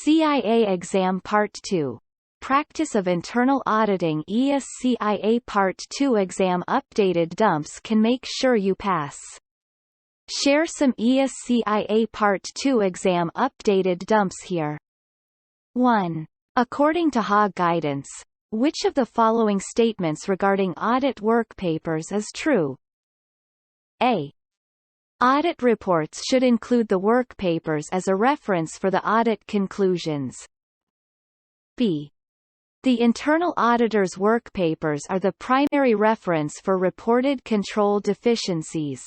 CIA Exam Part 2. Practice of Internal Auditing IIA-CIA-Part2 Exam. Updated dumps can make sure you pass. Share some IIA-CIA-Part2 Exam updated dumps here. 1. According to HA guidance, which of the following statements regarding audit work papers is true? A. Audit reports should include the work papers as a reference for the audit conclusions. B. The internal auditor's work papers are the primary reference for reported control deficiencies.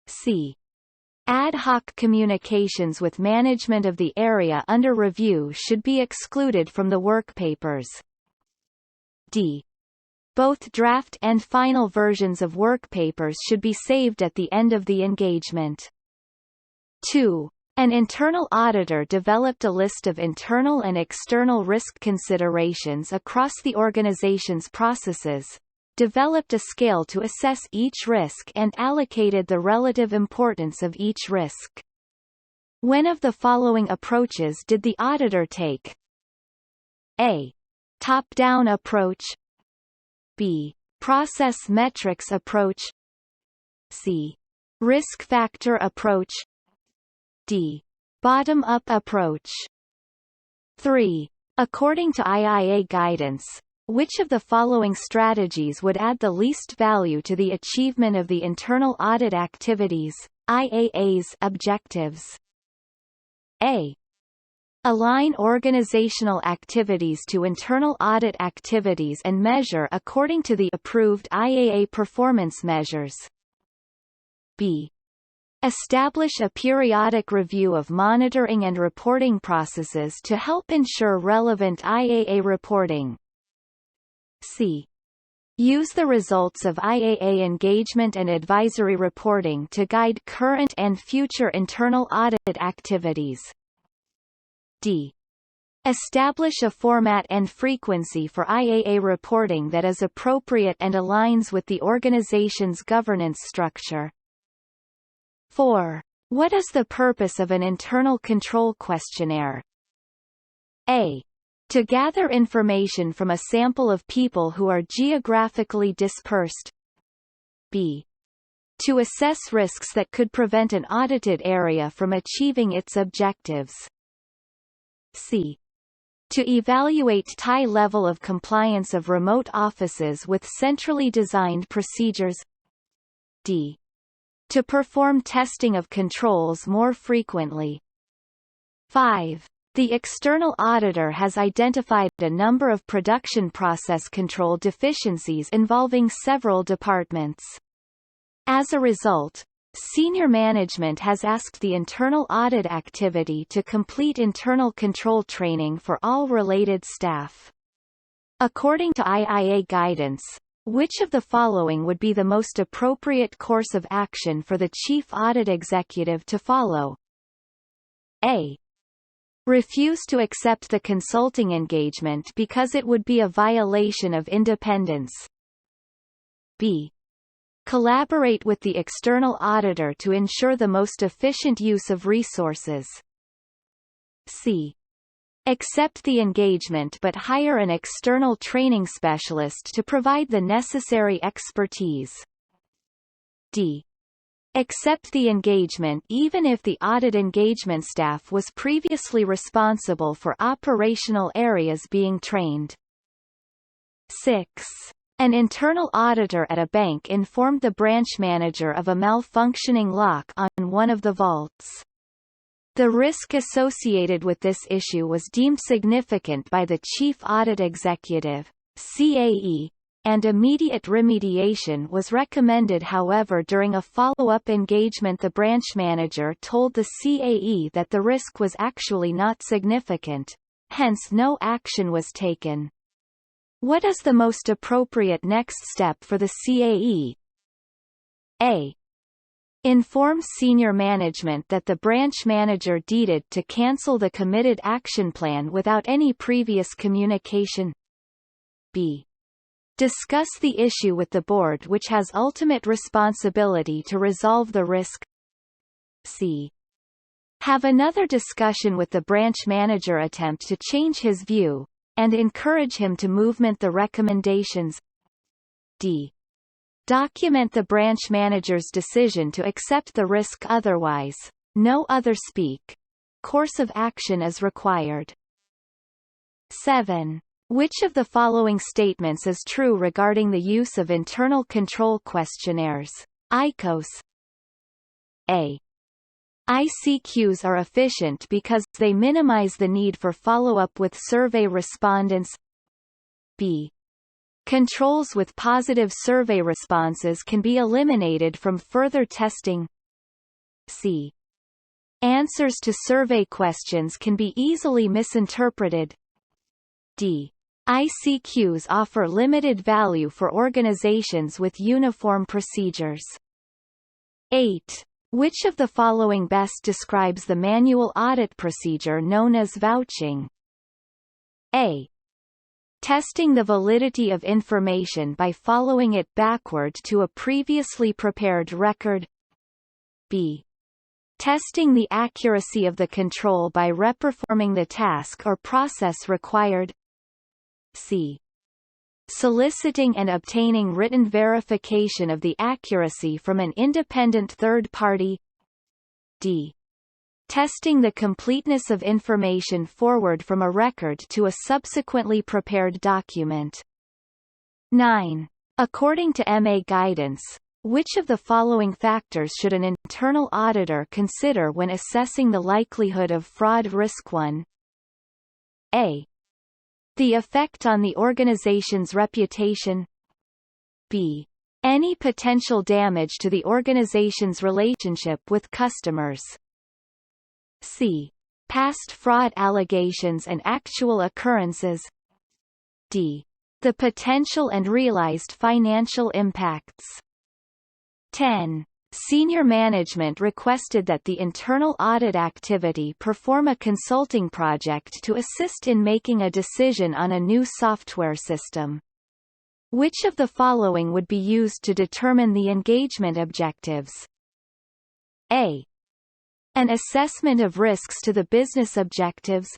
C. Ad hoc communications with management of the area under review should be excluded from the work papers. D. Both draft and final versions of work papers should be saved at the end of the engagement. 2. An internal auditor developed a list of internal and external risk considerations across the organization's processes, developed a scale to assess each risk and allocated the relative importance of each risk. When of the following approaches did the auditor take? A. Top-down approach. B. Process metrics approach. C. Risk factor approach. D. Bottom-up approach. 3. According to IIA guidance, which of the following strategies would add the least value to the achievement of the internal audit activities, IAA's objectives? A. Align organizational activities to internal audit activities and measure according to the approved IAA performance measures. B. Establish a periodic review of monitoring and reporting processes to help ensure relevant IAA reporting. C. Use the results of IAA engagement and advisory reporting to guide current and future internal audit activities. D. Establish a format and frequency for IAA reporting that is appropriate and aligns with the organization's governance structure. 4. What is the purpose of an internal control questionnaire? A. To gather information from a sample of people who are geographically dispersed. B. To assess risks that could prevent an audited area from achieving its objectives. C. To evaluate high level of compliance of remote offices with centrally designed procedures. D. To perform testing of controls more frequently. 5. The external auditor has identified a number of production process control deficiencies involving several departments. As a result, senior management has asked the internal audit activity to complete internal control training for all related staff. According to IIA guidance, which of the following would be the most appropriate course of action for the chief audit executive to follow? A. Refuse to accept the consulting engagement because it would be a violation of independence. B. Collaborate with the external auditor to ensure the most efficient use of resources. C. Accept the engagement but hire an external training specialist to provide the necessary expertise. D. Accept the engagement even if the audit engagement staff was previously responsible for operational areas being trained. 6. An internal auditor at a bank informed the branch manager of a malfunctioning lock on one of the vaults. The risk associated with this issue was deemed significant by the Chief Audit Executive, CAE, and immediate remediation was recommended. However, during a follow-up engagement the branch manager told the CAE that the risk was actually not significant, hence no action was taken. What is the most appropriate next step for the CAE? A. Inform senior management that the branch manager deeded to cancel the committed action plan without any previous communication. B. Discuss the issue with the board, which has ultimate responsibility to resolve the risk. C. Have another discussion with the branch manager, attempt to change his view, and encourage him to movement the recommendations. D. Document the branch manager's decision to accept the risk, otherwise, no other course of action is required. 7. Which of the following statements is true regarding the use of internal control questionnaires? ICOs. A. ICQs are efficient because they minimize the need for follow-up with survey respondents. B. Controls with positive survey responses can be eliminated from further testing. C. Answers to survey questions can be easily misinterpreted. D. ICQs offer limited value for organizations with uniform procedures. 8. Which of the following best describes the manual audit procedure known as vouching? A. Testing the validity of information by following it backward to a previously prepared record. B. Testing the accuracy of the control by reperforming the task or process required. C. Soliciting and obtaining written verification of the accuracy from an independent third party. D. Testing the completeness of information forward from a record to a subsequently prepared document. 9. According to MA guidance, which of the following factors should an internal auditor consider when assessing the likelihood of fraud risk? 1. A. The effect on the organization's reputation. B. Any potential damage to the organization's relationship with customers. C. Past fraud allegations and actual occurrences. D. The potential and realized financial impacts. 10. Senior management requested that the internal audit activity perform a consulting project to assist in making a decision on a new software system. Which of the following would be used to determine the engagement objectives? A. An assessment of risks to the business objectives.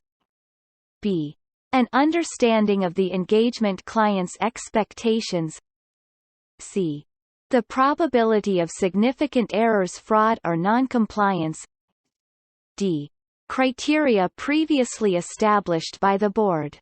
B. An understanding of the engagement client's expectations. C. The probability of significant errors, fraud or non-compliance. D. Criteria previously established by the board.